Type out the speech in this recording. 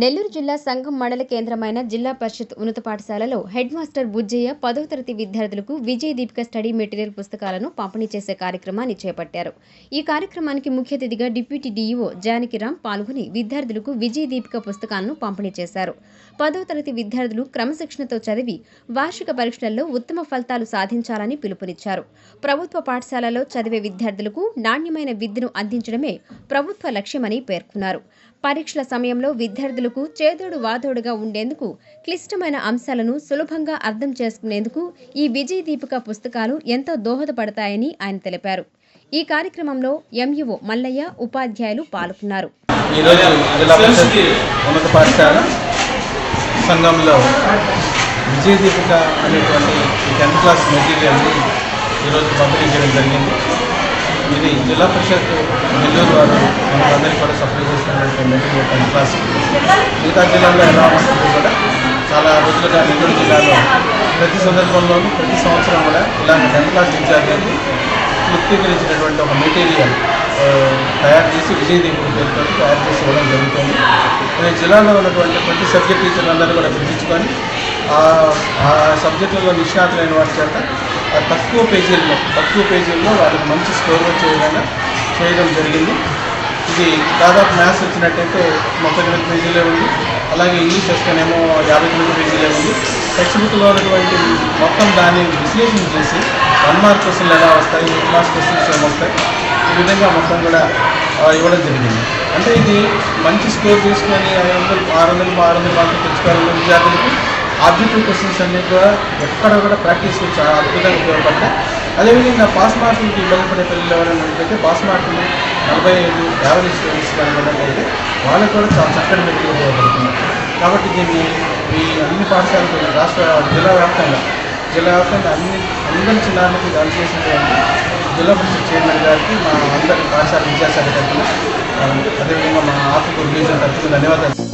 నెల్లూరు జిల్లా సంఘం మండల కేంద్రమైన జిల్లా పరిషత్ ఉన్నత పాఠశాలలో హెడ్ మాస్టర్ బుజ్జయ్య 10వ తరగతి విద్యార్థులకు విజయ దీపిక స్టడీ మెటీరియల్ పుస్తకాలను పంపిణీ చేసే కార్యక్రమాన్ని చేపట్టారు. ఈ కార్యక్రమానికి ముఖ్య అతిథిగా డిప్యూటీ డీఈఓ జానకిరామ్ పాల్గొని విద్యార్థులకు విజయ దీపిక పుస్తకాలను పంపిణీ చేశారు. 10వ తరగతి విద్యార్థులు క్రమశిక్షణతో చదివి వార్షిక పరీక్షలలో ఉత్తమ ఫలితాలు సాధించాలని పిలుపునిచ్చారు. ప్రభుత్వ పాఠశాలలో చదివే విద్యార్థులకు నాణ్యమైన విద్యను అందించడమే ప్రభుత్వ లక్ష్యమని పేర్కొన్నారు. పరీక్షల సమయంలో విద్యార్థులకు చేదోడు వాదోడుగా ఉండేందుకు క్లిష్టమైన అంశాలను సులభంగా అర్థం చేసుకునేందుకు ఈ విజయ దీపిక పుస్తకాలు ఎంతో దోహదపడతాయని ఆయన తెలిపారు. ఈ కార్యక్రమంలో ఎంఈఓ మల్లయ్య, ఉపాధ్యాయులు పాల్గొన్నారు. సంఘంలో విజయ దీపిక అనేటువంటి 10th క్లాస్ మెటీరియల్ని ఈరోజు పంపిణీ చేయడం జరిగింది. ఇది జిల్లా పరిషత్ నెల్లూరు వారు మనకందరికీ కూడా సప్లై చేస్తున్నటువంటి మెటీరియల్ 10th క్లాస్. మిగతా జిల్లాలో ఎలా ఉంటుంది కూడా చాలా రోజులుగా నెల్లూరు జిల్లాలో ప్రతి సందర్భంలోనూ ప్రతి సంవత్సరం కూడా ఇలాంటి 10th క్లాస్ విద్యార్థులకు క్లుప్తీకరించినటువంటి ఒక మెటీరియల్ తయారు చేసి విజయ దీపిక పేరుతో తయారు చేసి ఇవ్వడం జరుగుతుంది. జిల్లాలో ఉన్నటువంటి ప్రతి సబ్జెక్ట్ టీచర్లందరూ కూడా గుర్తించుకొని ఆ సబ్జెక్టులలో నిష్ణాతులైన వారి చేత తక్కువ పేజీల్లో వాళ్ళకి మంచి స్కోర్ వచ్చే విధంగా చేయడం జరిగింది. ఇది దాదాపు మ్యాథ్స్ వచ్చినట్టయితే 38 పేజీలే ఉంది. అలాగే ఇంగ్లీష్ వస్తేనేమో 59 పేజీలే ఉంది. టెక్స్ట్ బుక్లో ఉన్నటువంటి మొత్తం దాన్ని విశ్లేషణ చేసి 1 మార్క్ క్వశ్చన్లు ఎలా వస్తాయి, 8 మార్క్స్ క్వశ్చన్స్ ఏమొస్తాయి, ఈ విధంగా మొత్తం కూడా ఇవ్వడం జరిగింది. అంటే ఇది మంచి స్కోర్ తీసుకొని 600 మార్కులు తెచ్చుకోవాలన్న విద్యార్థులకు ఆబ్జెక్టివ్ క్వశ్చన్స్ అన్నీ కూడా ఎక్కడ కూడా ప్రాక్టీస్ చాలా అద్భుతంగా ఉపయోగపడతాయి. అదేవిధంగా పాస్ మార్కులకి ఇబ్బంది పడే పిల్లలు ఎవరైనా అయితే పాస్ మార్కులు 45 యావరేజ్ ఇస్తున్నట్లయితే వాళ్ళకు కూడా చాలా చక్కటి మెటీరియల్ ఉపయోగపడుతుంది. కాబట్టి దీన్ని ఈ అన్ని పాఠశాలలు జిల్లా వ్యాప్తంగా అందరి చిన్నారులకు దాని చేసినటువంటి జిల్లా పరిషత్ చైర్మన్ గారికి మా అందరి పాఠశాల విద్యాశాఖ తరఫున, అదేవిధంగా మా ఆత్మకూరు డివిజన్ తరఫున ధన్యవాదాలు.